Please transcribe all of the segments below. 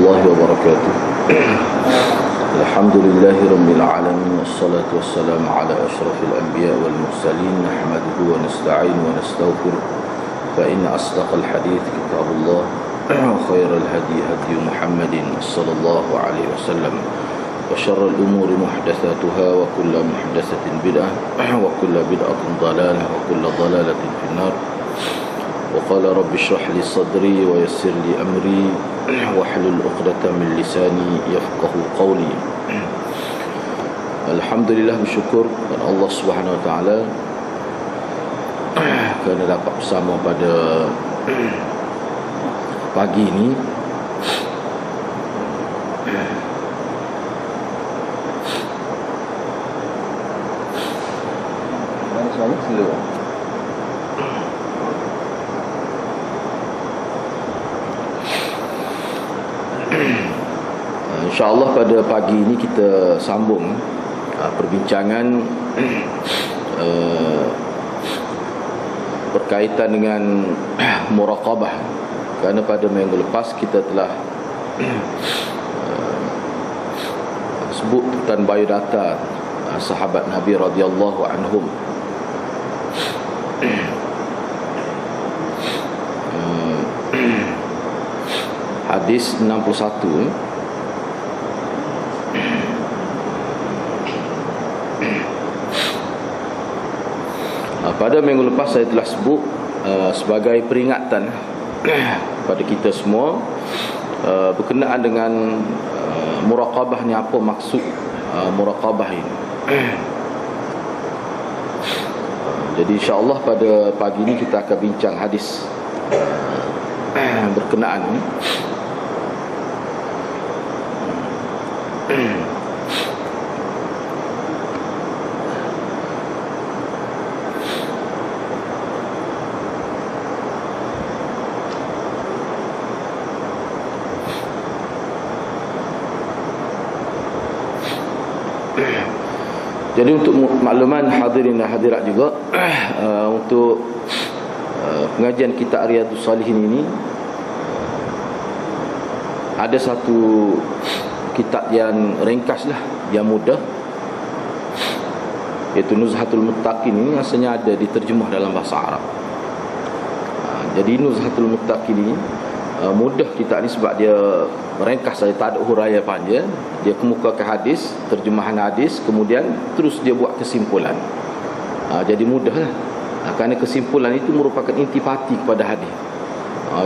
الله وبركاته. الحمد لله رب العالمين والصلاة والسلام على أشرف الأنبياء والمرسلين نحمده ونستعين ونستغفره فإن أصدق الحديث كتاب الله وخير الهدي هدي محمد صلى الله عليه وسلم وشر الأمور محدثاتها وكل محدثة بدعة وكل بدعة ضلالة وكل ضلالة في النار. وقال رب اشرح لي صدري ويسر لي أمري واحلل عقدة من لساني يفقه قولي. Alhamdulillah, bersyukur kepada Allah Subhanahu Wa Taala kerana dapat bersama pada pagi ini. InsyaAllah pada pagi ini kita sambung perbincangan berkaitan dengan muraqabah. Kerana pada minggu lepas kita telah sebut tentang biodata sahabat Nabi radhiyallahu anhum. Hadis 61. Pada minggu lepas saya telah sebut sebagai peringatan kepada kita semua berkenaan dengan muraqabah ni, apa maksud muraqabah ini. Jadi insya-Allah pada pagi ini kita akan bincang hadis berkenaan ni. Jadi untuk makluman hadirin dan hadirat juga, untuk pengajian kitab Riyadhus Salihin ini ada satu kitab yang ringkas lah, yang mudah, iaitu Nuzhatul Muttaqin. Ini asalnya ada diterjemah dalam bahasa Arab. Jadi Nuzhatul Muttaqin ini mudah kitab ni sebab dia ringkas saja, tak ada huraian panjang. Dia kemukakan hadis, terjemahan hadis, kemudian terus dia buat kesimpulan. Jadi mudahlah. Kerana kesimpulan itu merupakan intipati kepada hadis.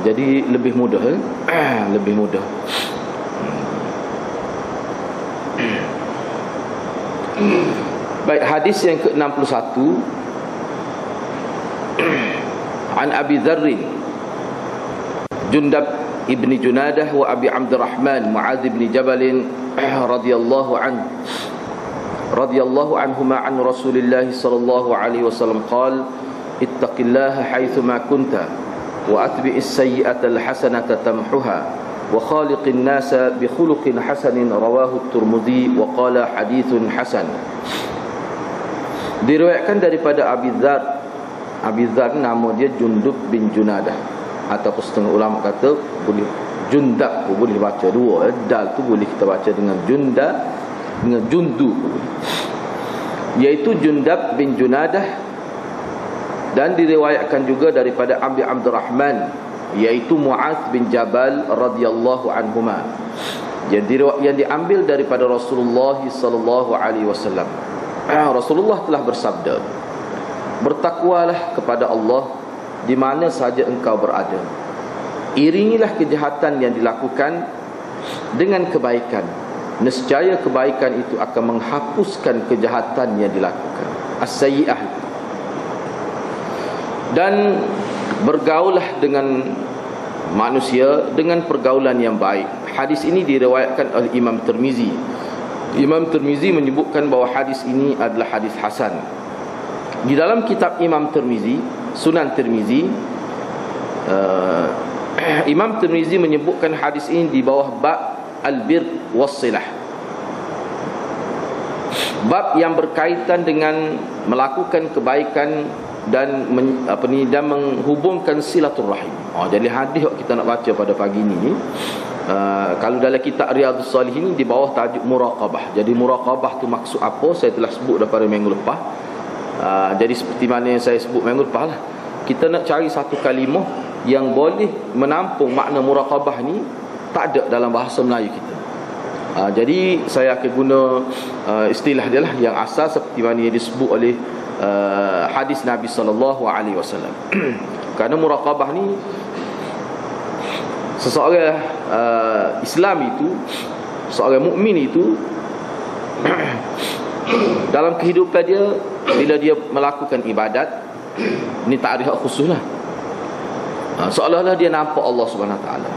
Jadi lebih mudah, lebih mudah. Baik, hadis yang ke-61. An Abi Dzarr Jundab ibni Junadah wa Abi Abdurrahman Mu'adz ibn Jabal radhiyallahu anhuma an Rasulillah sallallahu alaihi wasallam qala ittaqillaha haitsu ma kunta wa atbi'is sayyi'ata alhasanata tamhuha wa khaliqin nasa bi khuluqin hasanin rawahu at-Tirmidzi wa qala haditsun hasan. Diriwayatkan daripada Abi Dzarr. Abi Dzarr nama dia Jundub bin Junadah, ataupun setengah ulama kata boleh Jundab pun boleh baca dua. Dal tu boleh kita baca dengan Jundab, dengan Jundu, iaitu Jundab bin Junadah. Dan diriwayatkan juga daripada Abi Abdurrahman, iaitu Mu'adz bin Jabal radhiyallahu anhuma, yang diambil daripada Rasulullah sallallahu alaihi wasallam. Rasulullah telah bersabda, bertakwalah kepada Allah di mana saja engkau berada. Iringilah kejahatan yang dilakukan dengan kebaikan. Nescaya kebaikan itu akan menghapuskan kejahatan yang dilakukan. As-sayyi'ah. Dan bergaulah dengan manusia dengan pergaulan yang baik. Hadis ini diriwayatkan oleh Imam Tirmizi. Imam Tirmizi menyebutkan bahawa hadis ini adalah hadis hasan. Di dalam kitab Imam Tirmizi, Sunan Tirmizi, Imam Tirmizi menyebutkan hadis ini di bawah bab al-bir was-silah. Bab yang berkaitan dengan melakukan kebaikan dan menghubungkan silaturrahim. Jadi hadis yang kita nak baca pada pagi ini Kalau dalam kitab Riyadhus Shalihin di bawah tajuk muraqabah. Jadi muraqabah tu maksud apa, saya telah sebut daripada minggu lepas. Jadi seperti mana yang saya sebut minggu lepas lah, kita nak cari satu kalimah yang boleh menampung makna muraqabah ni, tak ada dalam bahasa Melayu kita. Jadi saya akan guna istilah dia lah yang asal seperti mana yang disebut oleh hadis Nabi SAW. Kerana muraqabah ni, seseorang Islam itu, seorang mukmin itu dalam kehidupan dia, bila dia melakukan ibadat, ni takrif khusus lah, seolah-olah dia nampak Allah Subhanahu Wa Taala.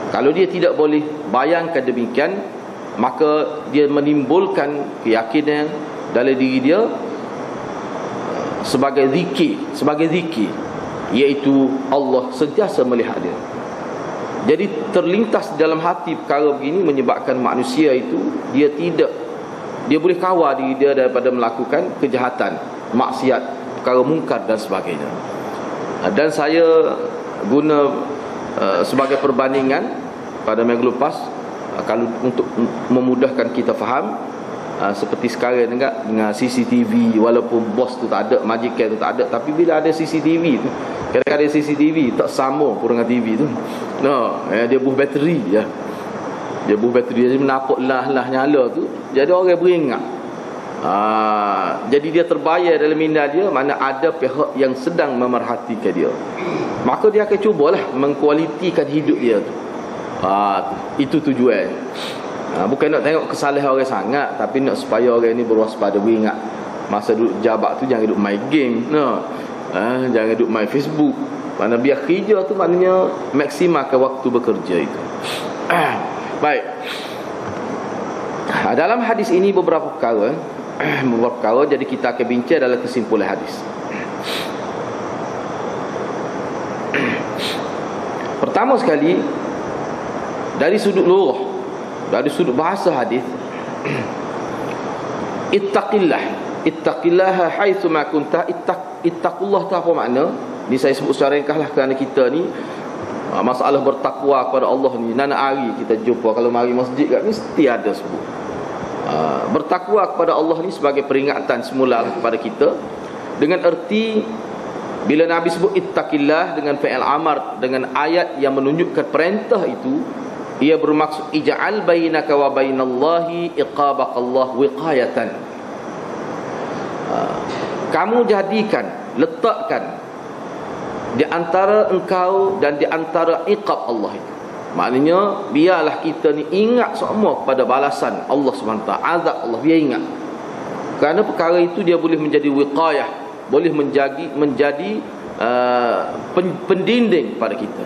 Kalau dia tidak boleh bayangkan demikian, maka dia menimbulkan keyakinan dalam diri dia sebagai zikir, iaitu Allah sentiasa melihat dia. Jadi terlintas dalam hati perkara begini menyebabkan manusia itu dia boleh kawal diri dia daripada melakukan kejahatan, maksiat, perkara mungkar dan sebagainya. Dan saya guna sebagai perbandingan pada minggu lepas, kalau untuk memudahkan kita faham, seperti sekarang dengan CCTV, walaupun bos tu tak ada, majikan tu tak ada, tapi bila ada CCTV tu, kadang-kadang CCTV tak sama pun dengan TV tu. Dia buh bateri je. Dia buh bateri, jadi menapuk lah nyala tu, jadi orang beringat. Jadi dia terbayar dalam minda dia, mana ada pihak yang sedang memerhatikan dia, maka dia akan cubalah mengkualitikan hidup dia tu. Itu tujuan. Bukan nak tengok kesalahan orang sangat, tapi nak supaya orang ni berwaspada, beringat masa duduk jabat tu jangan duduk main game, jangan duduk main Facebook. Mana biar kerja tu, maknanya maksimalkan waktu bekerja itu. Baik. Dalam hadis ini beberapa perkara, jadi kita akan bincang dalam kesimpulan hadis. Pertama sekali, dari sudut lughah, dari sudut bahasa hadis, ittaqillaha haitsu ma kunta. Ittaqullah tu apa makna? Ni saya sebut secara ringkas lah, kerana kita ni masalah bertakwa kepada Allah ni, nana hari kita jumpa, kalau mari masjid kat mesti ada sebut bertakwa kepada Allah ni sebagai peringatan semula kepada kita, dengan erti bila Nabi sebut ittaqillah dengan fi'il amar, dengan ayat yang menunjukkan perintah itu, ia bermaksud ij'al bainaka wa bainallahi iqabaqallah wiqayatan. Kamu jadikan, letakkan di antara engkau dan di antara iqab Allah itu. Maknanya biarlah kita ni ingat semua kepada balasan Allah SWT, azab Allah, biar ingat. Kerana perkara itu dia boleh menjadi wiqayah, boleh menjadi pendinding pada kita.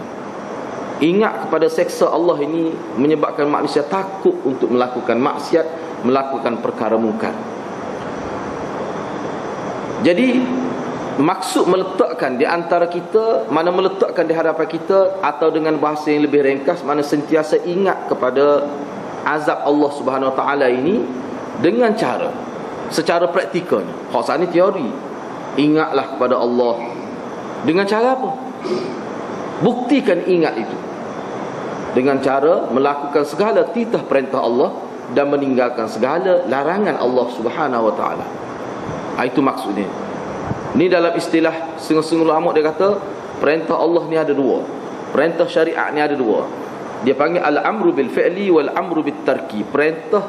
Ingat kepada seksa Allah ini menyebabkan manusia takut untuk melakukan maksiat, melakukan perkara mungkar. Jadi maksud meletakkan di antara kita, mana meletakkan di hadapan kita, atau dengan bahasa yang lebih ringkas, mana sentiasa ingat kepada azab Allah Subhanahu Wa Taala ini dengan cara secara praktikal. Hak ni teori. Ingatlah kepada Allah dengan cara apa? Buktikan ingat itu dengan cara melakukan segala titah perintah Allah dan meninggalkan segala larangan Allah Subhanahu Wa Taala. Itu maksudnya. Ni dalam istilah setengah-setengah ulama, dia kata perintah Allah ni ada dua, perintah syariat ni ada dua. Dia panggil al-amru bil fi'li wal amru bit tarki. Perintah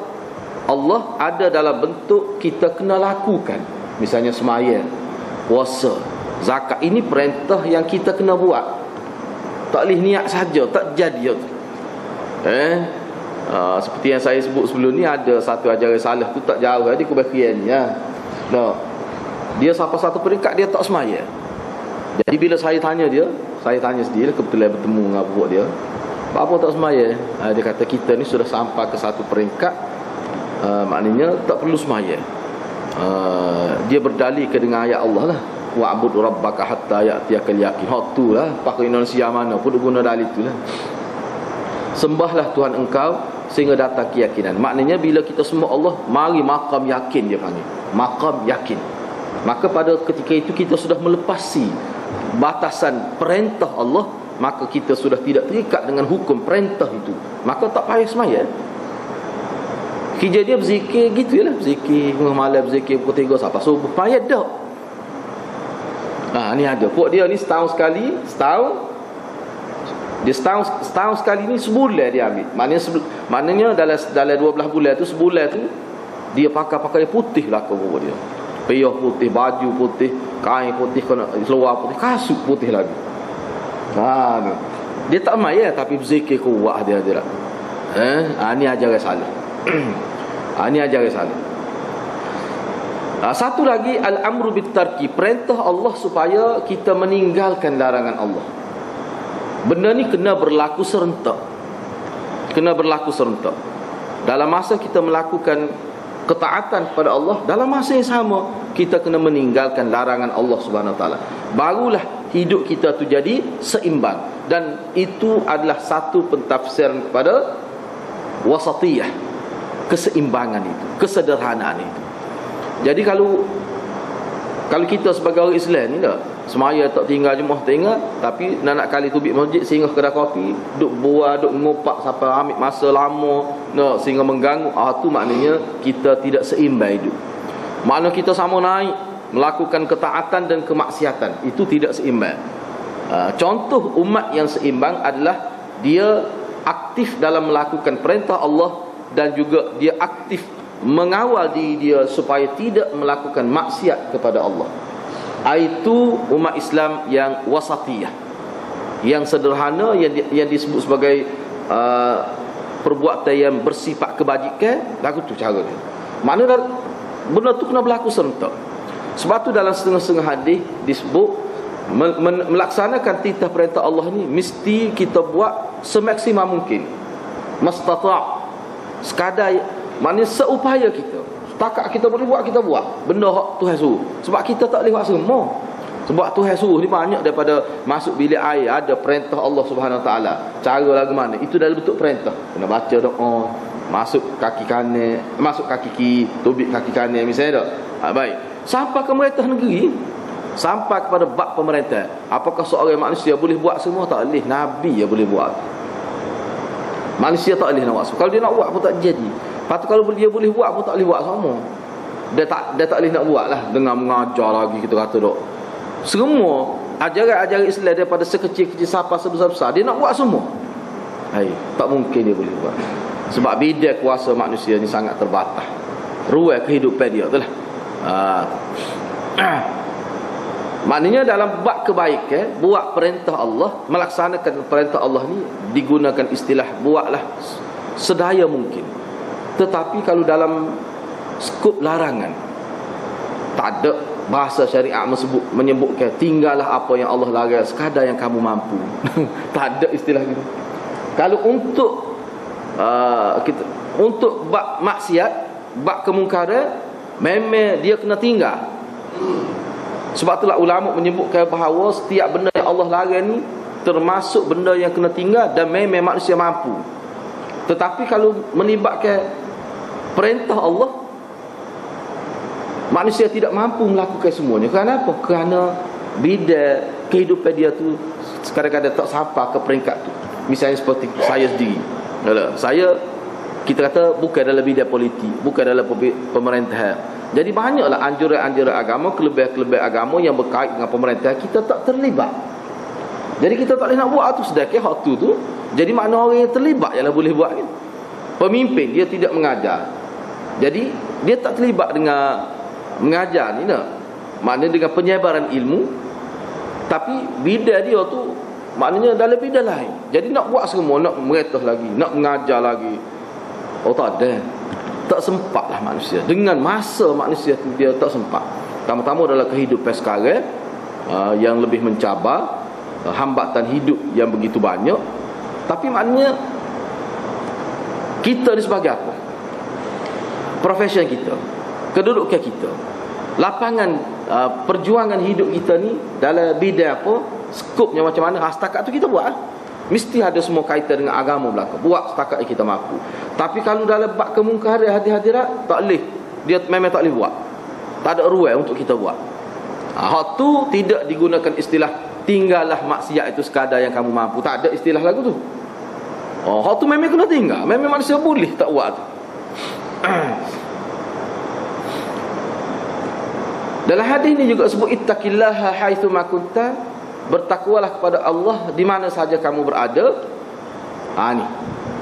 Allah ada dalam bentuk kita kena lakukan, misalnya sembahyang, puasa, zakat. Ini perintah yang kita kena buat. Tak boleh niat saja, tak jadi. Seperti yang saya sebut sebelum ni, ada satu ajaran salah tu tak jauh dia kebahagiaan ya. Dia sampai satu peringkat dia tak semaya. Jadi bila saya tanya sendiri, kebetulan bertemu dengan buat dia, apa tak semaya? Dia kata kita ni sudah sampai ke satu peringkat, maknanya tak perlu semaya. Dia berdalilkan dengan ayat Allah lah, wa'bud rabbaka hatta ya'tiyakal yaqin. Hak tu lah, pakai Indonesia mana pun guna dalil tu lah. Sembahlah Tuhan engkau sehingga datang keyakinan. Maknanya bila kita sembah Allah, mari maqam yakin, dia panggil maqam yakin. Maka pada ketika itu kita sudah melepasi batasan perintah Allah maka kita sudah tidak terikat dengan hukum perintah itu, maka tak payah semaya. Kerja dia berzikir gitu lah, berzikir malam, berzikir pukul 3 sampai subuh, payah dah. Ni ada puak dia ni setahun sekali, setahun sekali ni sebulan dia ambil. Maknanya dalam 12 bulan tu, sebulan tu dia pakai putih lah kau dia. Piyah putih, baju putih, kain putih, seluar putih, kasut putih lagi. Dia tak maya tapi berzikir kuat dia. Ni ajaran salah. Ni ajaran salah. Satu lagi, al-amru bit-tarki, perintah Allah supaya kita meninggalkan larangan Allah. Benda ni kena berlaku serentak. Dalam masa kita melakukan ketaatan kepada Allah, dalam masa yang sama kita kena meninggalkan larangan Allah Subhanahu Wa Taala. Barulah hidup kita tu jadi seimbang. Dan itu adalah satu pentafsiran kepada wasatiyah, keseimbangan itu, kesederhanaan itu. Jadi kalau kita sebagai orang Islam ni tak semaya tak tinggal jemaah tinggal, tapi nak kali tubik masjid sehingga kedai kopi, duk buat, duk ngopak sampai ambil masa lama, sehingga mengganggu, tu maknanya kita tidak seimbang hidup. Makna kita sama naik melakukan ketaatan dan kemaksiatan, itu tidak seimbang. Contoh umat yang seimbang adalah dia aktif dalam melakukan perintah Allah dan juga dia aktif mengawal diri dia supaya tidak melakukan maksiat kepada Allah. Itu umat Islam yang wasatiyah, yang sederhana, yang disebut sebagai perbuatan yang bersifat kebajikan. Lagu tu cara dia. Maknanya benda tu kena berlaku serentak. Sebab tu dalam setengah-setengah hadis disebut melaksanakan titah perintah Allah ni mesti kita buat semaksimal mungkin, mastata', sekadar, maknanya seupaya kita. Setakat kita boleh buat, kita buat benda hak Tuhan suruh. Sebab kita tak boleh buat semua. Sebab Tuhan suruh ni banyak daripada masuk bilik air, ada perintah Allah Subhanahu Wa Taala. Cara lagu mana? Itu dalam bentuk perintah. Kena baca doa, masuk kaki kanan, masuk kaki kiri, tubik kaki kanan misalnya tak. Baik. Sampai ke pemerintah negeri, sampai kepada bab pemerintah. Apakah seorang manusia boleh buat semua? Tak boleh. Nabi yang boleh buat. Manusia tak boleh nak buat. Kalau dia nak buat pun tak jadi. Lepas tu kalau dia boleh buat pun tak boleh buat semua. Dia tak boleh nak buat lah. Dengan mengajar lagi kita kata dok. Semua ajaran-ajaran Islam daripada sekecil-kecil sampai sebesar-besar, dia nak buat semua. Tak mungkin dia boleh buat. Sebab bidang kuasa manusia ni sangat terbatas. Ruang kehidupan dia tu lah. Maknanya dalam bab kebaikan, buat perintah Allah, melaksanakan perintah Allah ni digunakan istilah buatlah sedaya mungkin. Tetapi kalau dalam skop larangan, tak ada bahasa syariat menyebutkan tinggallah apa yang Allah larang sekadar yang kamu mampu. Tak ada istilah gitu. Kalau untuk bab maksiat, bab kemungkaran, memang dia kena tinggal. Sebab itulah ulama menyebutkan bahawa setiap benda yang Allah larang ni termasuk benda yang kena tinggal dan memang manusia mampu. Tetapi kalau melibatkan perintah Allah, manusia tidak mampu melakukan semuanya. Kerana apa? Kerana bidang kehidupan dia tu kadang-kadang tak sampai ke peringkat tu. Misalnya seperti saya sendiri. Kita kata bukan dalam bidang politik, bukan dalam pemerintahan. Jadi banyaklah anjuran-anjuran agama, kelebihan-kelebihan agama yang berkait dengan pemerintahan, kita tak terlibat. Jadi kita tak boleh nak buat tu, sedangkan hak tu jadi makna orang yang terlibat ialah boleh buat kan. Pemimpin dia tidak mengajar, jadi dia tak terlibat dengan mengajar ni nak. Maknanya dengan penyebaran ilmu. Tapi bidang dia tu maknanya dalam bidang lain. Jadi nak buat semua, nak meretah lagi, nak mengajar lagi, tak ada. Tak sempat lah manusia. Dengan masa manusia tu dia tak sempat. Pertama-tama dalam kehidupan sekarang yang lebih mencabar, hambatan hidup yang begitu banyak. Tapi maknanya kita ni sebagai apa? Profession kita, kedudukan kita, lapangan perjuangan hidup kita ni dalam bidang apa, skopnya macam mana, setakat tu kita buat. Mesti ada semua kaitan dengan agama belaka. Buat setakat yang kita mampu. Tapi kalau dalam bab kemungkaran hadirat, tak boleh. Dia memang tak boleh buat. Tak ada ruang untuk kita buat. Hak tu tidak digunakan istilah tinggallah maksiat itu sekadar yang kamu mampu. Tak ada istilah lagu tu. Oh, hak tu memang kena tinggal. Memang manusia boleh tak buat tu. Dalam hadis ni juga sebut ittaqillaha haitsu ma kunta, bertakwalah kepada Allah di mana saja kamu berada. Ni.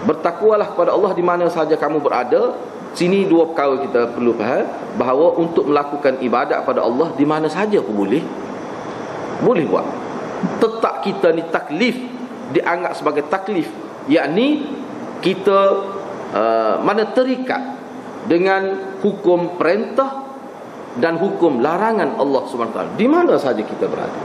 Bertakwalah kepada Allah di mana saja kamu berada. Sini dua perkara kita perlu faham, bahawa untuk melakukan ibadat kepada Allah di mana saja pun boleh buat. Tetap kita ni taklif, dianggap sebagai taklif, yakni kita mana terikat dengan hukum perintah dan hukum larangan Allah SWT di mana saja kita berada.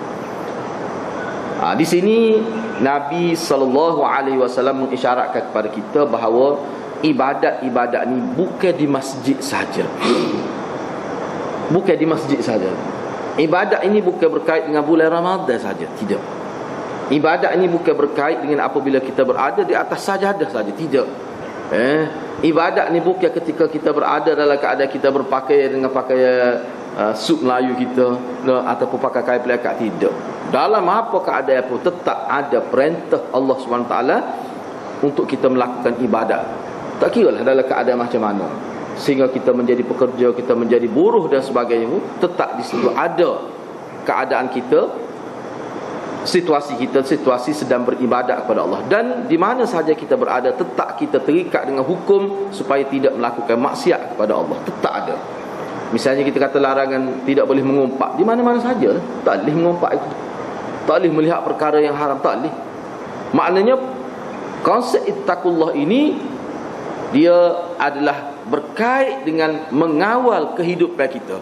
Di sini Nabi SAW mengisyaratkan kepada kita bahawa ibadat-ibadat ni bukan di masjid saja. Bukan di masjid saja. Ibadat ini bukan berkait dengan bulan Ramadan saja, tidak. Ibadat ini bukan berkait dengan apabila kita berada di atas sajadah saja, tidak. Ibadat ni bukan ketika kita berada dalam keadaan kita berpakaian dengan pakaian suit Melayu kita, ataupun pakai kain pelekat, tidak. Dalam apa keadaan pun tetap ada perintah Allah SWT untuk kita melakukan ibadat. Tak kira lah dalam keadaan macam mana, sehingga kita menjadi pekerja, kita menjadi buruh dan sebagainya, tetap di situ ada keadaan kita, situasi kita, situasi sedang beribadat kepada Allah. Dan di mana saja kita berada, tetap kita terikat dengan hukum supaya tidak melakukan maksiat kepada Allah. Tetap ada. Misalnya kita kata larangan tidak boleh mengumpat, di mana-mana saja tak boleh mengumpat itu, tak boleh melihat perkara yang haram, tak boleh. Maknanya konsep ittaqullah ini dia adalah berkait dengan mengawal kehidupan kita,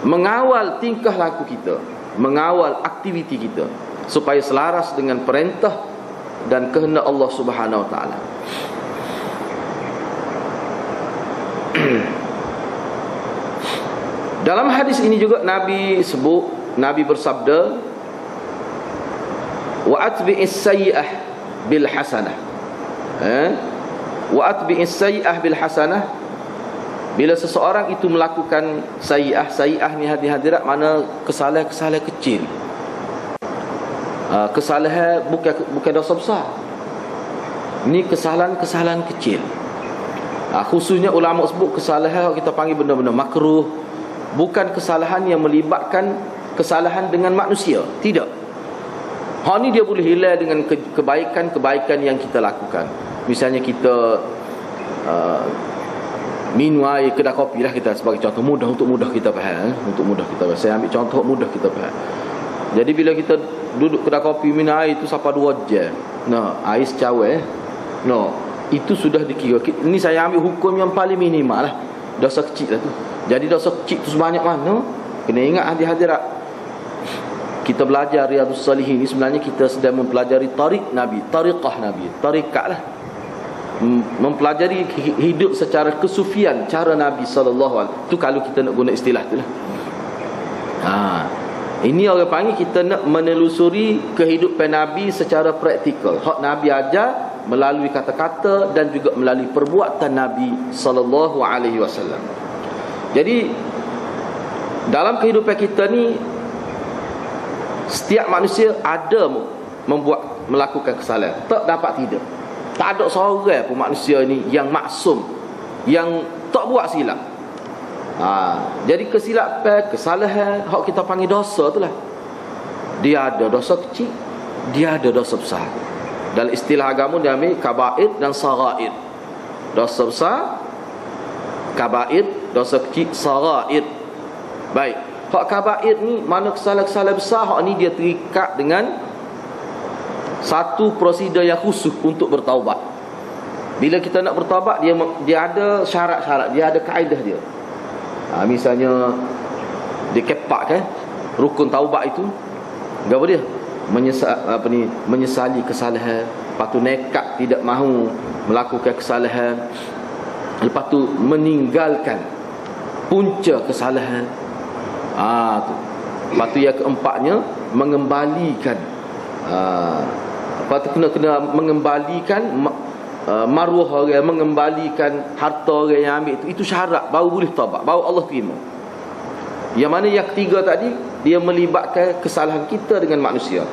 mengawal tingkah laku kita, mengawal aktiviti kita supaya selaras dengan perintah dan kehendak Allah Subhanahu Wa Taala. Dalam hadis ini juga Nabi bersabda, wa atbi'is sayyi'ah bil hasanah. Wa atbi'is sayyi'ah bil hasanah. Bila seseorang itu melakukan sayyi'ah ni hadirat mana kesalahan-kesalahan kecil. Kesalahan bukan dosa besar. Ini kesalahan-kesalahan kecil. Khususnya ulama sebut kesalahan kita panggil benda-benda makruh, bukan kesalahan yang melibatkan kesalahan dengan manusia, tidak. Hal ni dia boleh hilang dengan kebaikan-kebaikan yang kita lakukan. Misalnya kita minum air kedai kopi lah, kita sebagai contoh untuk mudah kita faham. Saya ambil contoh mudah kita faham. Jadi bila kita duduk kedai kopi minum air itu sampai 2 jam. Air secawai. Itu sudah dikira. Ini saya ambil hukum yang paling minimal lah. Dosa kecil lah tu. Jadi dosa kecil tu sebanyak mana? Kena ingat hadirat. Kita belajar Riyadhus Salihin ni sebenarnya kita sedang mempelajari tariqah Nabi. Tarikat lah. Mempelajari hidup secara kesufian, cara Nabi SAW. Itu kalau kita nak guna istilah tu lah. Ini orang panggil kita nak menelusuri kehidupan Nabi secara praktikal. Hak Nabi ajar melalui kata-kata dan juga melalui perbuatan Nabi SAW. Jadi dalam kehidupan kita ni, setiap manusia ada melakukan kesalahan. Tak dapat tidak. Tak ada seorang pun manusia ni yang maksum, yang tak buat silap. Jadi kesilapan, kesalahan, hak kita panggil dosa tu lah. Dia ada dosa kecil, dia ada dosa besar. Dalam istilah agama dia ambil kabair dan sagair. Dosa besar, kabair, dosa kecil, sagair. Baik, hak kabair ni mana kesalahan-kesalahan besar, hak ni dia terikat dengan satu prosedur yang khusus untuk bertaubat. Bila kita nak bertaubat, dia ada syarat-syarat, dia ada kaedah dia. Misalnya dia kepak kan rukun taubat itu, apa dia? Menyesali kesalahan, lepas tu nekat tidak mahu melakukan kesalahan, lepas tu meninggalkan punca kesalahan. Lepas tu yang keempatnya mengembalikan, lepas tu kena mengembalikan maruah orang, mengembalikan harta orang yang ambil itu syarat baru boleh taubat, baru Allah terima. Yang mana yang ketiga tadi, dia melibatkan kesalahan kita dengan manusia.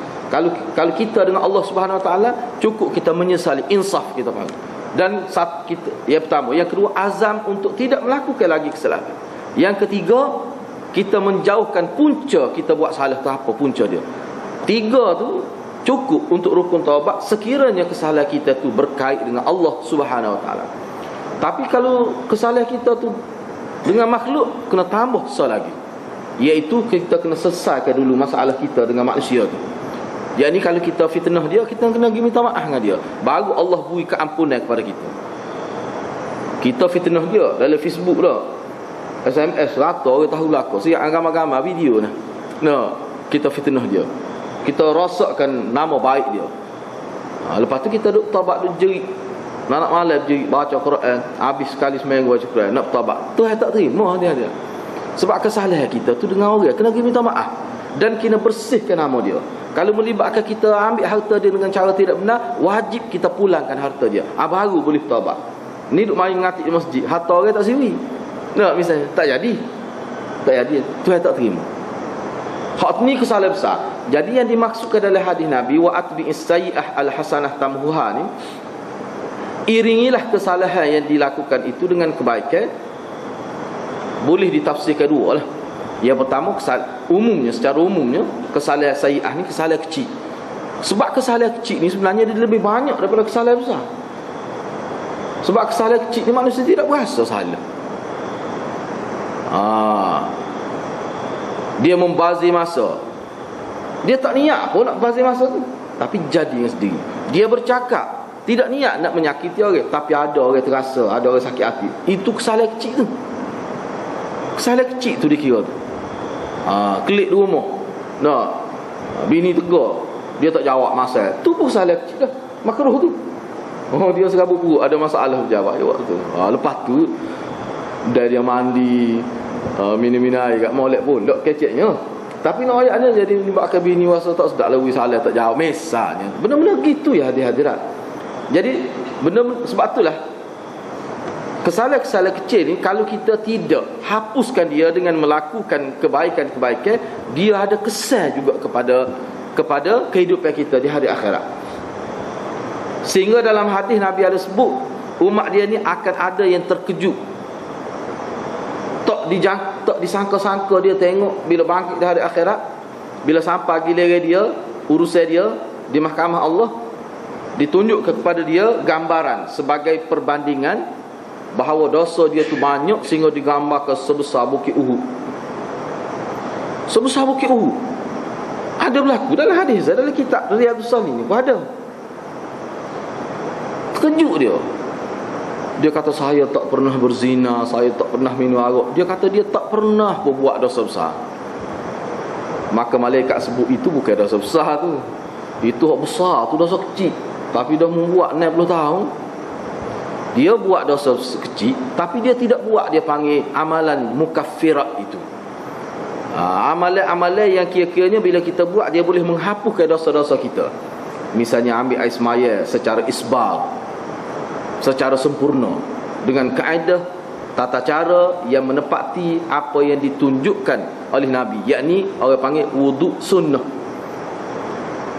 Kalau kita dengan Allah Subhanahu Wa Taala, cukup kita menyesali, insaf kita panggil. Dan kita, yang pertama, yang kedua, azam untuk tidak melakukan lagi kesalahan. Yang ketiga, kita menjauhkan punca kita buat salah tu apa punca dia. Tiga tu cukup untuk rukun taubat sekiranya kesalahan kita tu berkait dengan Allah Subhanahu Wa Taala. Tapi kalau kesalahan kita tu dengan makhluk, kena tambah besar lagi, iaitu kita kena selesaikan dulu masalah kita dengan manusia tu. Jadi kalau kita fitnah dia, kita kena pergi minta maaf dengan dia, baru Allah beri keampunan kepada kita. Kita fitnah dia dalam Facebook dah, SMS rata orang tahu lakon, siap gambar-gambar video nah. Kita fitnah dia, kita rosakkan nama baik dia. Lepas tu kita duk taubat, duk jerit nak malam jerit baca Quran, habis sekali seminggu baca Quran, nak taubat. Tu tak terima dia. Sebab kesalahan kita tu dengan orang, kena pergi minta maaf dan kena bersihkan nama dia. Kalau melibatkan kita ambil harta dia dengan cara tidak benar, wajib kita pulangkan harta dia. Baru boleh taubat. Ni duk main ngatik di masjid, harta orang tak siwi. Misalnya tak jadi. Tuhan tak terima. Hak ni kesalahan besar. Jadi yang dimaksudkan dalam hadis Nabi, wa atbi'is sayyi'ah al-hasanah tamhuha ni, iringilah kesalahan yang dilakukan itu dengan kebaikan. Boleh ditafsirkan dua lah. Yang pertama, secara umumnya kesalahan sayyi'ah ni kesalahan kecil. Sebab kesalahan kecil ni sebenarnya dia lebih banyak daripada kesalahan besar. Sebab kesalahan kecil ni manusia tidak berasa salah. Dia membazir masa, dia tak niat pun nak bazir masa tu, tapi jadi sendiri. Dia bercakap tidak niat nak menyakiti orang, tapi ada orang terasa, ada orang sakit hati. Itu kesalahan kecil tu. Kesalahan kecil tu dikira tu. Klik di rumah, bini tegur, dia tak jawab masa tu, pun kesalahan kecil dah, makruh tu. Dia serabut buruk, ada masalah jawab tu. Lepas tu dah dia mandi, minum air kat molek pun tak keceknya. Tapi nak ayatnya jadi libatkan bini wasa tak sedap lawi salah tak jawab misalnya. Benar-benar gitu ya hadirat. Jadi benar, sebab itulah kesalahan-kesalahan kecil ni kalau kita tidak hapuskan dia dengan melakukan kebaikan-kebaikan, dia ada kesan juga kepada kehidupan kita di hari akhirat. Sehingga dalam hadis Nabi ada sebut, umat dia ni akan ada yang terkejut, tak disangka-sangka dia tengok bila bangkit di hari akhirat, bila sampai giliran dia, urusan dia di mahkamah Allah, ditunjuk kepada dia gambaran sebagai perbandingan bahawa dosa dia tu banyak sehingga digambarkan sebesar bukit Uhud. Sebesar bukit Uhud. Ada berlaku dalam hadis, dalam kitab Riyadhus Shalihin ni pun ada. Terkejut dia. Dia kata saya tak pernah berzina, saya tak pernah minum arak. Dia kata dia tak pernah berbuat dosa besar. Maka malaikat sebut itu bukan dosa besar tu, itu besar tu, dosa kecil. Tapi dah membuat 60 tahun. Dia buat dosa kecil, tapi dia tidak buat, dia panggil amalan mukaffirat itu. Amalan-amalan yang kira-kiranya bila kita buat, dia boleh menghapuskan dosa-dosa kita. Misalnya ambil air semaya secara isbal, secara sempurna, dengan kaedah tata cara yang menepati apa yang ditunjukkan oleh Nabi, yakni orang panggil wuduk sunnah.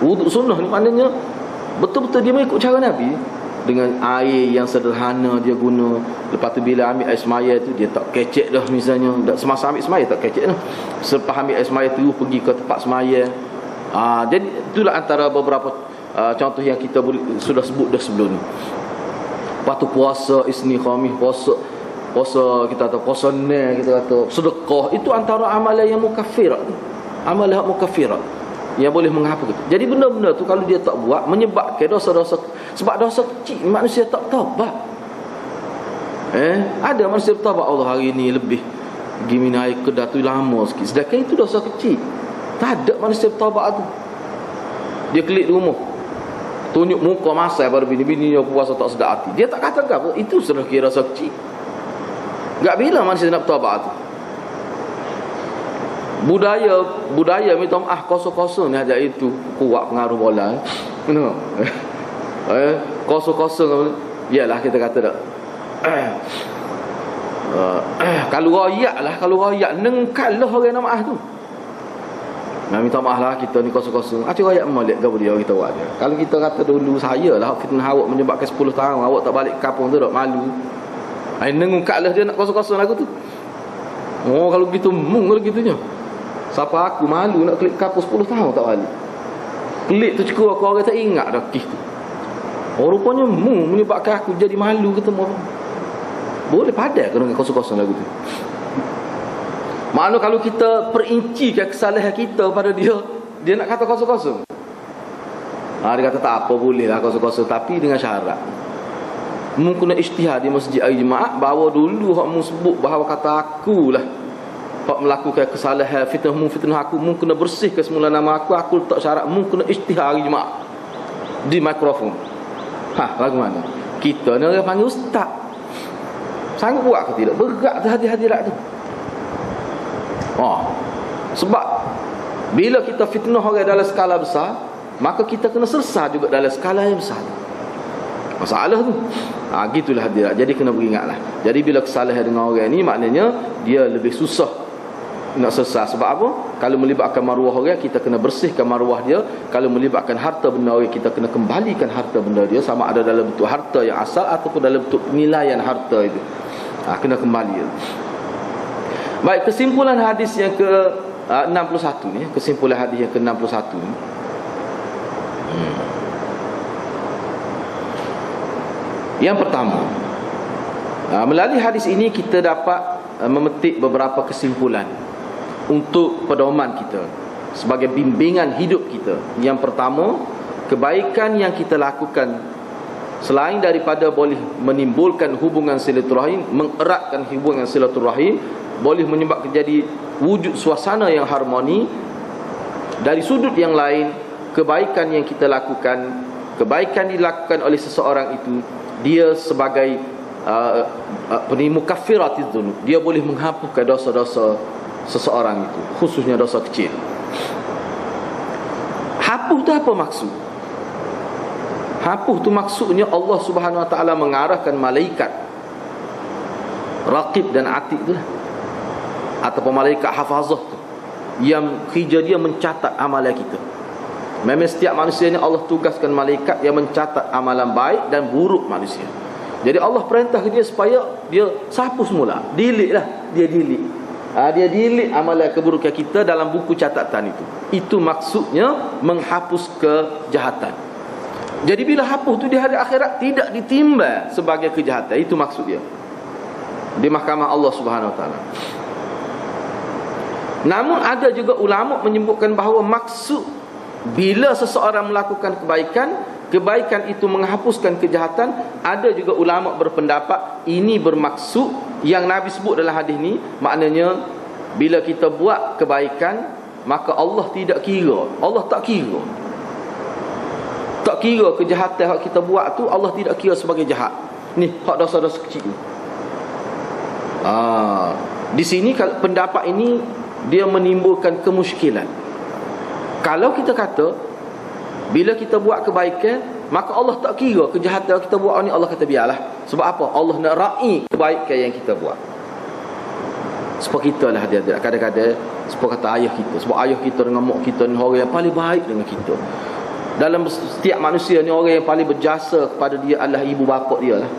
Wuduk sunnah ni maknanya betul-betul dia mengikut cara Nabi, dengan air yang sederhana dia guna. Lepas tu bila ambil air semaya tu, dia tak kecek dah misalnya. Semasa ambil semaya tak kecek dah. Selepas ambil air semaya tu pergi ke tempat semaya. Jadi itulah antara beberapa contoh yang kita sudah sebut dah sebelum ni. Lepas tu puasa isni khamis, puasa kita kata puasa ni, kita kata sedekah, itu antara amalan yang mukaffirat. Amalan mukaffirat yang boleh menghapus. Jadi benda-benda tu kalau dia tak buat, menyebabkan dosa-dosa. Sebab dosa kecil manusia tak taubat. Ada manusia bertaubat, Allah hari ni lebih pergi minum air kedah tu lama sikit, sedangkan itu dosa kecil. Tak ada manusia bertaubat tu. Dia klik di rumah, tunjuk muka masai pada bini-bini yang puasa tak sedap hati, dia tak katakan apa, itu sudah kira dosa kecil. Tak bila manusia nak bertaubat tu. Budaya minta maaf kosong-kosong ni aja, itu kuat pengaruh bola. Kosong-kosong, iyalah kita kata tak. Kalau royak nengkal lah orang nak maaf tu. minta maaf lah kita ni kosong-kosong. Acik ayat malik gapo dia kita buat dia. Kalau kita kata dulu saya lah fitnah awak menyebabkan 10 tahun awak tak balik ke kampung tu, tak malu. Ai nengungkaklah dia nak kosong-kosong lagu tu. Oh kalau gitu kalau gitunya. Siapa aku malu nak klik kampung 10 tahun tak balik. Klik tu cukup aku orang tak ingat dah kis tu. Oh rupanya menyebabkan aku jadi malu ketemu orang. Boleh padat kalau kosong-kosong lagu tu. Maknanya kalau kita perincikan kesalahan kita pada dia, dia nak kata kosong-kosong. Dia kata tak apa, boleh lah kosong-kosong, tapi dengan syarat. Mungkin ijtihad di masjid al-jemaah, bawa dulu hak mu sebut bahawa kata akulah hak melakukan kesalahan, fitnah aku, mungkin bersih ke semula nama aku letak syarat, mungkin ijtihad al-jemaah di mikrofon. Lagu mana? Kita ni orang panggil ustaz. Sanggup buat ke tidak? Berat tu hadirat tu. Sebab bila kita fitnah orang dalam skala besar, maka kita kena selesai juga dalam skala yang besar. Masalah tu. Gitulah hadirat. Jadi kena beringatlah. Jadi bila kesalahan dengan orang ni, maknanya dia lebih susah nak selesai. Sebab apa? Kalau melibatkan maruah orang, kita kena bersihkan maruah dia. Kalau melibatkan harta benda orang, kita kena kembalikan harta benda dia, sama ada dalam bentuk harta yang asal ataupun dalam bentuk penilaian harta itu. Kena kembali. Baik, kesimpulan hadis yang ke 61 ni, kesimpulan hadis yang ke 61 ni. Yang pertama, melalui hadis ini kita dapat memetik beberapa kesimpulan untuk pedoman kita sebagai bimbingan hidup kita. Yang pertama, kebaikan yang kita lakukan selain daripada boleh menimbulkan hubungan silaturahim, mengeratkan hubungan silaturahim, boleh menyebabkan jadi wujud suasana yang harmoni. Dari sudut yang lain, kebaikan yang kita lakukan, kebaikan dilakukan oleh seseorang itu, dia sebagai mukaffiratiz dzunub, dia boleh menghapuskan dosa-dosa seseorang itu, khususnya dosa kecil. Hapus tu apa maksud? Hapus tu maksudnya Allah Subhanahu Wa Taala mengarahkan malaikat Raqib dan Atid tu, ataupun malaikat hafazah tu, yang kerja dia mencatat amalan kita. Memang setiap manusia ni Allah tugaskan malaikat yang mencatat amalan baik dan buruk manusia. Jadi Allah perintah ke dia supaya dia sapu semula, delete lah. Dia delete amalan keburukan kita dalam buku catatan itu. Itu maksudnya menghapus kejahatan. Jadi bila hapus tu di hari akhirat tidak ditimbang sebagai kejahatan. Itu maksud dia di mahkamah Allah Subhanahu Wa Taala. Namun ada juga ulama menyebutkan bahawa maksud bila seseorang melakukan kebaikan itu menghapuskan kejahatan, ada juga ulama berpendapat ini bermaksud yang Nabi sebut dalam hadis ni, maknanya bila kita buat kebaikan maka Allah tidak kira, Allah tak kira kejahatan yang kita buat tu, Allah tidak kira sebagai jahat. Ni hak dosa-dosa kecil. Di sini pendapat ini dia menimbulkan kemusykilan. Kalau kita kata bila kita buat kebaikan maka Allah tak kira kejahatan yang kita buat ni, Allah kata biarlah. Sebab apa? Allah nak ra'i kebaikan yang kita buat. Sebab kita lah dia kadang-kadang sebab kata ayah kita, sebab ayah kita dengan mak kita ni orang yang paling baik dengan kita. Dalam setiap manusia ni orang yang paling berjasa kepada dia adalah ibu bapa dia lah.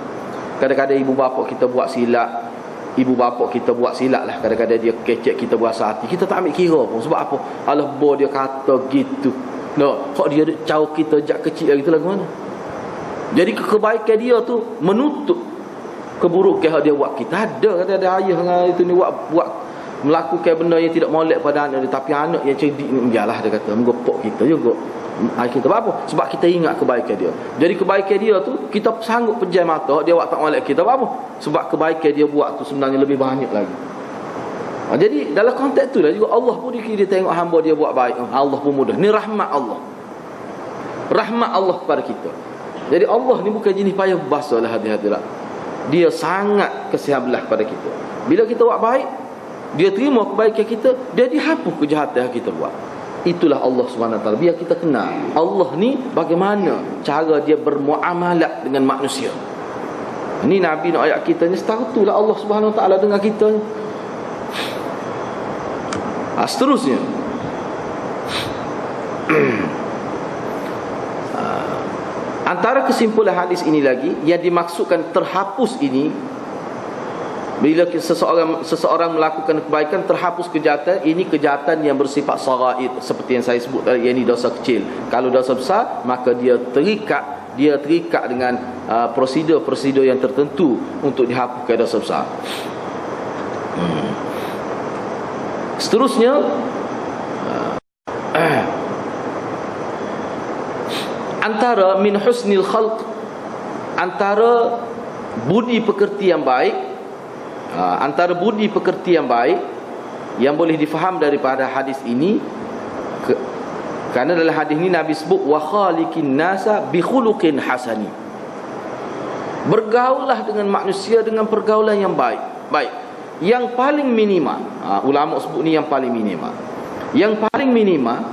Kadang-kadang ibu bapa kita buat silap, lah. Kadang-kadang dia kecek kita berasa hati, kita tak ambil kira pun. Sebab apa? Allah bo dia kata gitu. Kok dia jauh kita jak kecil lagi tu lagu mana? Jadi kebaikan dia tu menutup keburukan yang dia buat. Kita ada ayah dengan itu ni buat melakukan benda yang tidak molek pada anak dia, tapi anak yang cerdik ni biarlah, dia kata menggopok kita juga. Kita apa? Sebab kita ingat kebaikan dia. Jadi kebaikan dia tu kita sanggup pejam mata dia buat tak molek kita apa? Sebab kebaikan dia buat tu sebenarnya lebih banyak lagi. Jadi dalam konteks tu lah juga Allah pun dia tengok hamba dia buat baik, Allah pun mudah. Ni rahmat Allah kepada kita. Jadi Allah ni bukan jenis payah basa lah hati-hati lah. Dia sangat kasihan belah pada kita. Bila kita buat baik, dia terima kebaikan kita, dia dihapus kejahatan yang kita buat. Itulah Allah SWT. Biar kita kenal Allah ni bagaimana cara dia bermuamalat dengan manusia. Ini Nabi nak ayat kita ni, setahu tu lah Allah SWT dengan kita ni. Seterusnya, Antara kesimpulan hadis ini lagi, yang dimaksudkan terhapus ini, bila seseorang melakukan kebaikan, terhapus kejahatan, ini kejahatan yang bersifat sagair, seperti yang saya sebut tadi, yang ini dosa kecil. Kalau dosa besar, maka dia terikat dengan prosedur-prosedur yang tertentu untuk dihapuskan dosa besar. Seterusnya, antara min husnil khalq, antara budi pekerti yang baik, yang boleh difaham daripada hadis ini, kerana dalam hadis ini Nabi sebut wa khaliqin nasa bi khuluqin hasani. Bergaullah dengan manusia dengan pergaulan yang baik. Yang paling minima, ulama sebut ni yang paling minima. Yang paling minima,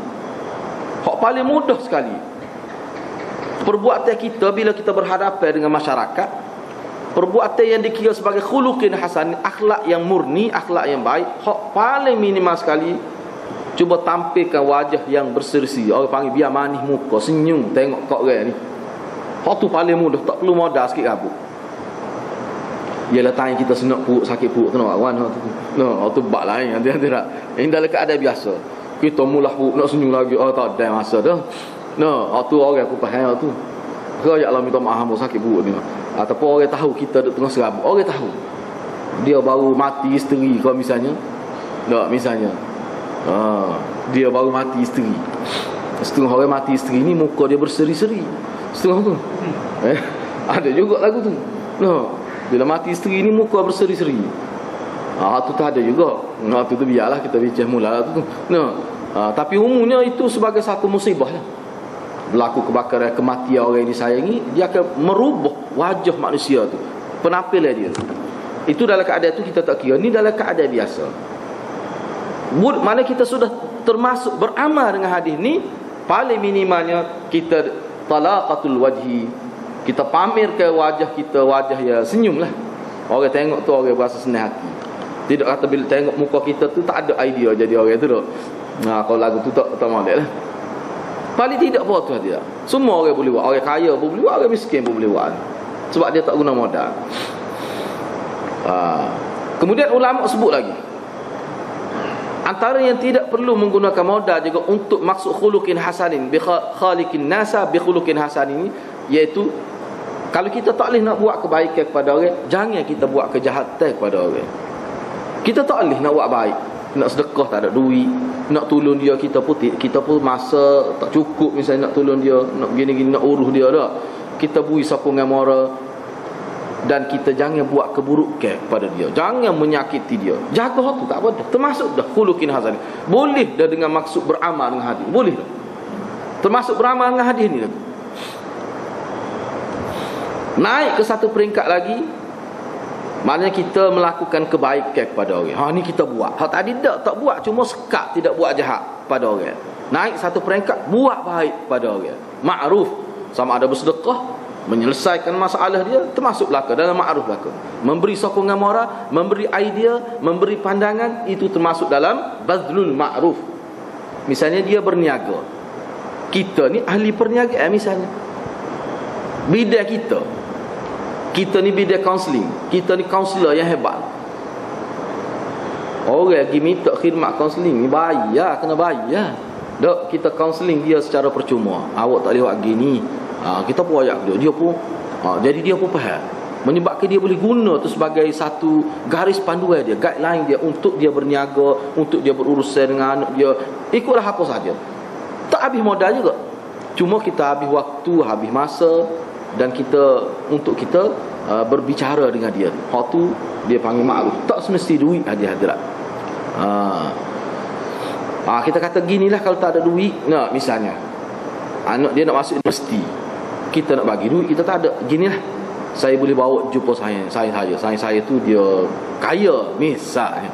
hak paling mudah sekali. Perbuatan kita bila kita berhadapan dengan masyarakat, perbuatan yang dikira sebagai khuluqin hasan, akhlak yang murni, akhlak yang baik, hak paling minima sekali, cuba tampilkan wajah yang berseri-seri. Orang panggil biar manis muka, senyum tengok kau orang ni. Hak tu paling mudah, tak perlu modal sikit rabuk. Ialah tanya kita senak perut, sakit perut tu nak kawan tu. No, tu bab lain nanti tak. Ini dalam keadaan biasa. Kita mulah perut nak senyum lagi, tak ada masa dah. No, tu orang aku faham tu. Kau ya Allah minta maaf sakit perut ni. Ataupun orang tahu kita duduk tengah serabut, orang tahu dia baru mati isteri kau misalnya. Tak, misalnya dia baru mati isteri. Setengah orang mati isteri ni muka dia berseri-seri. Setengah tu ada juga lagu tu. No, bila mati isteri ni muka berseri-seri. Tu tak ada juga. Tu biarlah kita bincang mula tu. No, tapi umumnya itu sebagai satu musibah lah. Berlaku kebakaran, kematian orang yang disayangi, dia akan merubah wajah manusia tu, penampilan dia. Itu dalam keadaan itu kita tak kira. Ni dalam keadaan biasa. Mana kita sudah termasuk beramal dengan hadis ni, paling minimalnya kita talaqatul wajhi, kita pamerkan wajah kita, wajah yang senyum lah. Orang tengok tu orang berasa senang hati. Tidak kata bila tengok muka kita tu tak ada idea jadi orang tu tak. Kalau lagu tu tak molek lah. Paling tidak apa tu dia. Semua orang boleh buat. Orang kaya pun boleh buat, orang miskin pun boleh buat. Sebab dia tak guna modal. Kemudian ulama sebut lagi, antara yang tidak perlu menggunakan modal juga untuk maksud khuluqin hasanin bi khaliqin nasa bi khuluqin hasanin, iaitu kalau kita tak boleh nak buat kebaikan kepada orang, jangan kita buat kejahatan kepada orang. Kita tak boleh nak buat baik, nak sedekah tak ada duit, nak tolong dia kita pun masa tak cukup, misalnya nak tolong dia, nak gini-gini, nak urus dia dah. Kita beri sokongan moral, dan kita jangan buat keburukan kepada dia, jangan menyakiti dia. Jaga tu tak apa dah, termasuk dah khuluqin hasan. Boleh dah dengan maksud beramal dengan hadis, boleh dah. Termasuk beramal dengan hadis ni dah. Naik ke satu peringkat lagi, maknanya kita melakukan kebaikan kepada orang. Ni kita buat. Tadi tak buat, cuma sekat tidak buat jahat pada orang. Naik satu peringkat, buat baik pada orang. Ma'ruf, sama ada bersedekah, menyelesaikan masalah dia, termasuk belaka dalam ma'ruf belaka. Memberi sokongan moral, memberi idea, memberi pandangan, itu termasuk dalam bazlul ma'ruf. Misalnya dia berniaga, kita ni ahli perniagaan misalnya, bidang kita ni bidang kaunseling, kita ni kaunselor yang hebat. Orang lagi minta khidmat kaunseling ni bayar, kena bayar. Tak, kita kaunseling dia secara percuma. Awak tak boleh buat gini, kita pun ayak dia pun jadi dia pun faham, menyebabkan dia boleh guna tu sebagai satu garis panduan dia, guideline dia untuk dia berniaga, untuk dia berurusan dengan anak dia. Ikutlah apa saja, tak habis modal juga, cuma kita habis waktu, habis masa, dan kita untuk kita berbicara dengan dia. Hak tu dia panggil ma'ruf. Tak semesti duit hadirat. Kita kata ginilah, kalau tak ada duit, misalnya anak dia nak masuk universiti, kita nak bagi duit, kita tak ada, ginilah, saya boleh bawa jumpa saya tu dia kaya misalnya.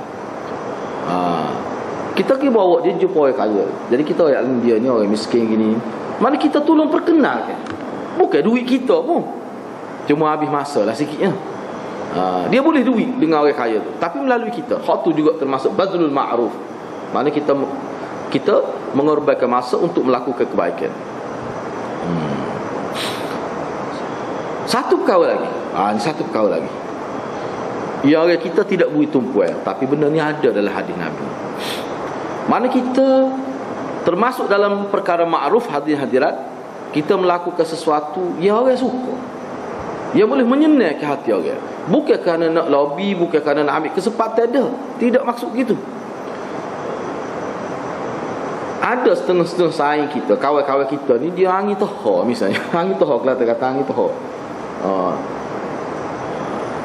Kita pergi bawa dia jumpa orang kaya. Jadi kita orang dia ni orang miskin gini, mana kita tolong perkenalkan. Bukan duit kita pun, cuma habis masa lah sikitnya. Dia boleh duit dengan orang kaya tu, tapi melalui kita. Hak tu juga termasuk bazlul ma'ruf. Mana kita mengorbankan masa untuk melakukan kebaikan. Satu perkara lagi. Ini satu perkara lagi. Ya, orang kita tidak beri tumpuan, tapi benda ni ada dalam hadis Nabi. Mana kita termasuk dalam perkara ma'ruf hadirat, kita melakukan sesuatu yang orang suka, yang boleh menyenangkan hati orang. Bukan kerana nak lobby, bukan kerana nak ambil kesempatan dia. Tidak maksud gitu. Ada setengah-setengah saing kita, kawan-kawan kita ni, dia angin tohor misalnya. Angin tohor, Kelantan kata angin tohor.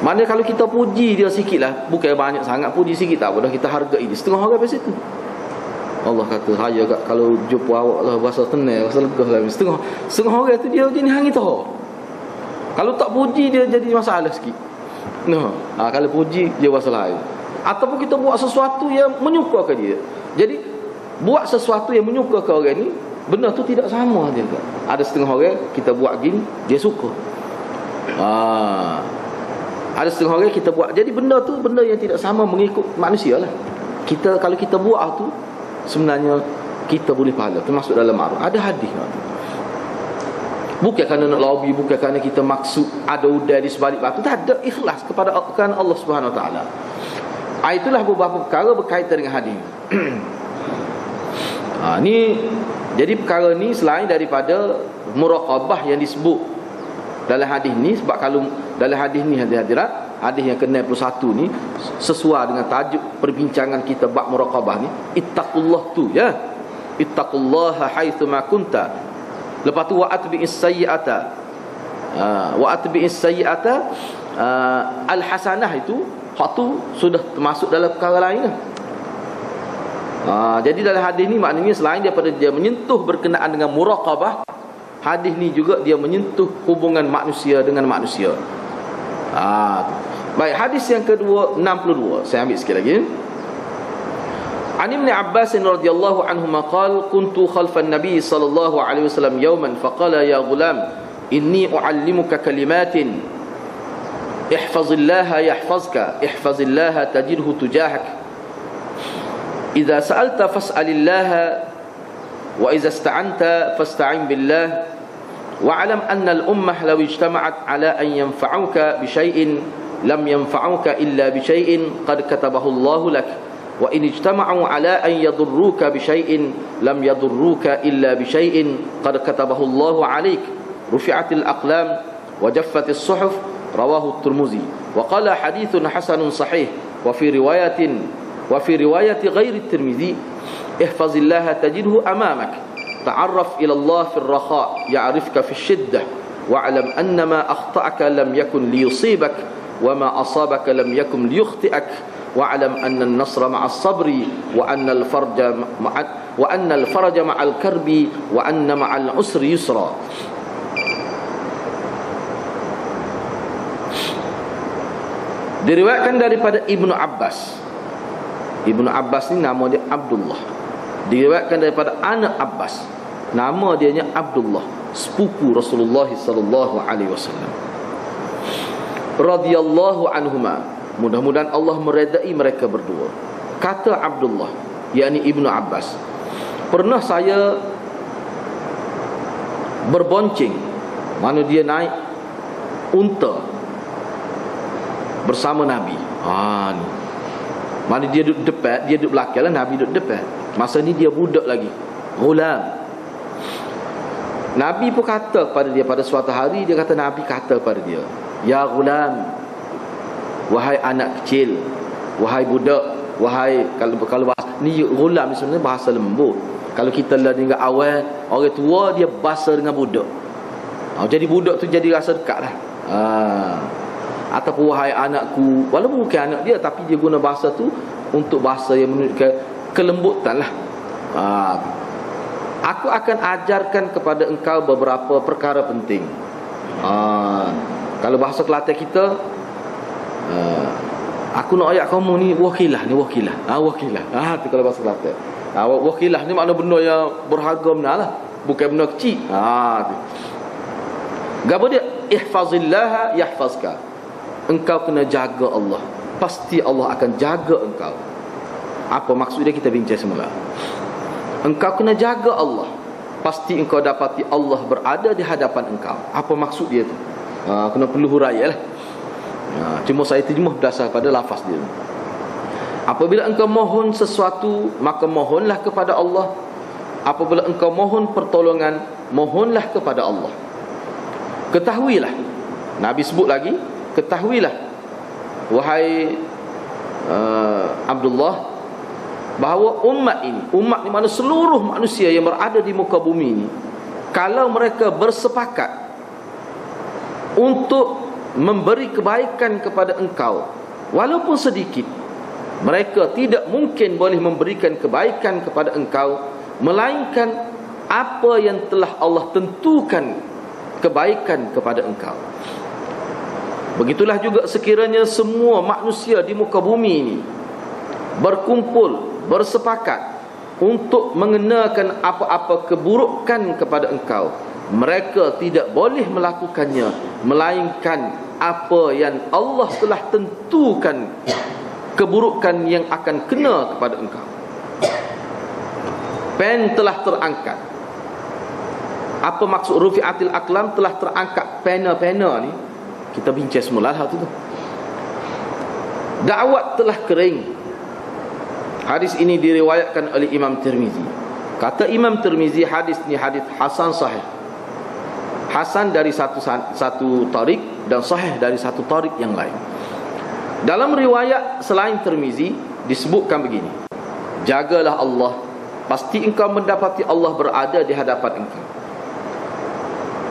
Mana kalau kita puji dia sikit lah, bukan banyak sangat, puji sikit tak apa dah, kita hargai dia. Setengah orang pada situ. Allah kata, haya kat kalau jumpa awak lah, bahasa tenang, bahasa legah lah. Setengah orang tu dia jenis hang itu. Kalau tak puji dia jadi masalah sikit. Kalau puji dia masalah lain. Ataupun kita buat sesuatu yang menyukakan dia. Jadi buat sesuatu yang menyukakan orang ni, benda tu tidak sama dia. Ada setengah orang kita buat gini, dia suka. Ada setengah orang kita buat, jadi benda tu benda yang tidak sama mengikut manusia lah. Kita kalau kita buat tu, sebenarnya kita boleh pahala, termasuk dalam ma'ruf. Ada hadis. Bukan kerana nak lobby, bukan kerana kita maksud ada udai di sebalik batu. Tak ada, ikhlas kepada Allah Subhanahu Wa Taala. Itulah beberapa perkara berkaitan dengan hadis. Ni jadi perkara ni selain daripada muraqabah yang disebut dalam hadis ni, sebab kalau dalam hadis ni hadirat, hadis yang ke-61 ni sesuai dengan tajuk perbincangan kita bab muraqabah ni, ittaqullah tu ya. Ittaqullaha haitsu ma kunta. Lepas tu wa atbi'is sayyi'ata. Al-hasanah itu hak tu sudah termasuk dalam perkara lain lah. Jadi dalam hadis ni maknanya selain daripada dia menyentuh berkenaan dengan muraqabah, hadis ni juga dia menyentuh hubungan manusia dengan manusia. Baik, hadis yang kedua 62, saya ambil sikit lagi. An Ibn Abbas radhiyallahu anhuma qala kuntu khalfan nabiy sallallahu alaihi wasallam yawman faqala ya ghulam inni uallimuka kalimatin ihfazillaha yahfazka ihfazillaha tajidhu tujahak idza sa'alta fas'alillaha wa idza ista'anta fasta'in billah wa'lam anna al-ummah law ijtama'at ala an yanfa'uka bi shay'in lam yanfa'uka illa bi shay'in qad katabahu Allahu lak wa in ijtama'u ala an yadurruka bi shay'in lam yadurruka illa bi shay'in qad katabahu Allahu 'alaik rufi'atil aqlam wa jaffatis suhuf rawahu at-Tirmidzi wa qala hadithun hasanun sahih wa fi riwayati ghairi at-Tirmidzi ihfazillaha tajidhu amamak ta'arraf ila Allah fi ar-rakha ya'rifka fi ash-shiddah wa'lam anna ma akhta'aka lam yakun liyusibak wa ma asabaka lam yakun liyukhti'ak wa'lam anna an-nasra ma'as sabri wa anna al-faraja ma'al karbi wa anna ma'al usri yusra. Diriwayatkan daripada Ibnu Abbas. Ibnu Abbas ni nama dia Abdullah. Diriwayatkan daripada anak Abbas, nama dia Abdullah, sepupu Rasulullah sallallahu alaihi wasallam radhiyallahu anhuma. Mudah-mudahan Allah meredai mereka berdua. Kata Abdullah, yakni Ibnu Abbas, pernah saya berbonceng, mana dia naik unta bersama Nabi. Ni. Mana dia duduk depan, dia duduk belakang lah, Nabi duduk depan. Masa ni dia budak lagi, ghulam. Nabi pun kata kepada dia pada suatu hari, dia kata Nabi kata kepada dia, ya ghulam, wahai anak kecil, wahai budak, wahai kalau bahasa ni ghulam ni sebenarnya bahasa lembut. Kalau kita lah dengan awal orang tua, dia bahasa dengan budak. Jadi budak tu jadi rasa dekat lah. Ataupun wahai anakku, walaupun bukan anak dia, tapi dia guna bahasa tu untuk bahasa yang menunjukkan kelembutan lah. Aku akan ajarkan kepada engkau beberapa perkara penting. Kalau bahasa Kelantan kita, aku nak ayat kamu ni wakilah. Wakilah. Tu kalau bahasa Kelantan. Wakilah ni makna benda yang berharga benar lah, bukan benda kecil. Tu. Gapo dia? Ihfazillaha yahfazka. Engkau kena jaga Allah, pasti Allah akan jaga engkau. Apa maksud dia kita bincang semula. Engkau kena jaga Allah, pasti engkau dapati Allah berada di hadapan engkau. Apa maksud dia tu? Kena perlu huraian lah. Cuma saya terjemah berdasar pada lafaz dia. Apabila engkau mohon sesuatu, maka mohonlah kepada Allah. Apabila engkau mohon pertolongan, mohonlah kepada Allah. Ketahuilah, Nabi sebut lagi, ketahuilah wahai Abdullah, bahawa umat ni mana seluruh manusia yang berada di muka bumi ini, kalau mereka bersepakat untuk memberi kebaikan kepada engkau walaupun sedikit, mereka tidak mungkin boleh memberikan kebaikan kepada engkau melainkan apa yang telah Allah tentukan kebaikan kepada engkau. Begitulah juga sekiranya semua manusia di muka bumi ini berkumpul, bersepakat untuk mengenakan apa-apa keburukan kepada engkau, mereka tidak boleh melakukannya melainkan apa yang Allah telah tentukan keburukan yang akan kena kepada engkau. Pen telah terangkat. Apa maksud rufi'atil aqlam? Telah terangkat pena-pena ni. Kita bincang semula hal tu. Dakwat telah kering. Hadis ini diriwayatkan oleh Imam Tirmizi. Kata Imam Tirmizi, hadis ni hadis hasan sahih. Hasan dari satu tarik dan sahih dari satu tarik yang lain. Dalam riwayat selain Tirmizi disebutkan begini: jagalah Allah, pasti engkau mendapati Allah berada di hadapan engkau.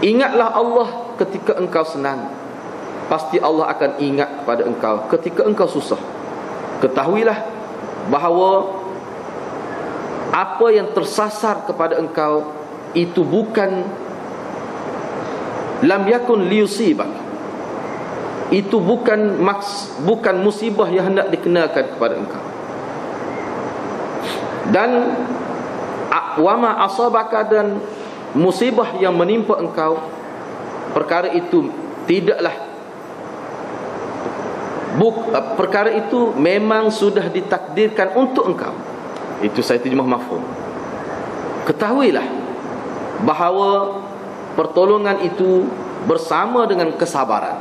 Ingatlah Allah ketika engkau senang, pasti Allah akan ingat kepada engkau ketika engkau susah. Ketahuilah bahawa apa yang tersasar kepada engkau itu bukan lam yakun liyusibak, itu bukan musibah yang hendak dikenakan kepada engkau. Dan wama asabaka, dan musibah yang menimpa engkau, perkara itu tidaklah perkara itu memang sudah ditakdirkan untuk engkau. Itu saya terjemah mafhum. Ketahuilah bahawa pertolongan itu bersama dengan kesabaran,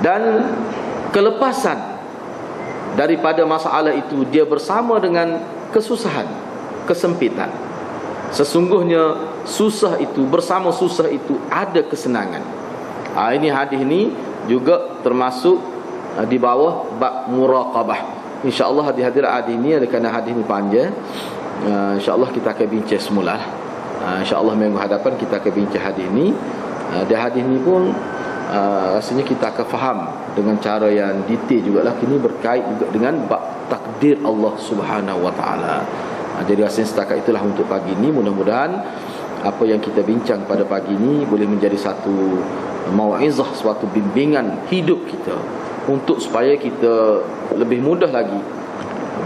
dan kelepasan daripada masalah itu dia bersama dengan kesusahan, kesempitan. Sesungguhnya susah itu, bersama susah itu ada kesenangan. Ini hadis ni juga termasuk di bawah bab muraqabah. InsyaAllah hadir hadis ni, kerana hadis ni panjang, InsyaAllah kita akan bincang semula. InsyaAllah minggu hadapan kita akan bincang hadis ni. Dan hadis ni pun rasanya kita akan faham dengan cara yang detail jugalah. Ini berkait juga dengan bab takdir Allah Subhanahu Wa Taala. Jadi rasanya setakat itulah untuk pagi ini. Mudah-mudahan apa yang kita bincang pada pagi ini boleh menjadi satu mau'izah, suatu bimbingan hidup kita, untuk supaya kita lebih mudah lagi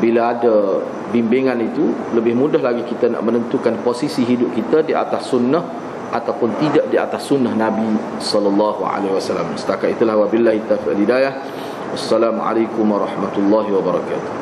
bila ada bimbingan itu, lebih mudah lagi kita nak menentukan posisi hidup kita di atas sunnah ataupun tidak di atas sunnah Nabi sallallahu alaihi wasallam. Setakat itulah, wabillahi taufiq wal hidayah. Wassalamualaikum warahmatullahi wabarakatuh.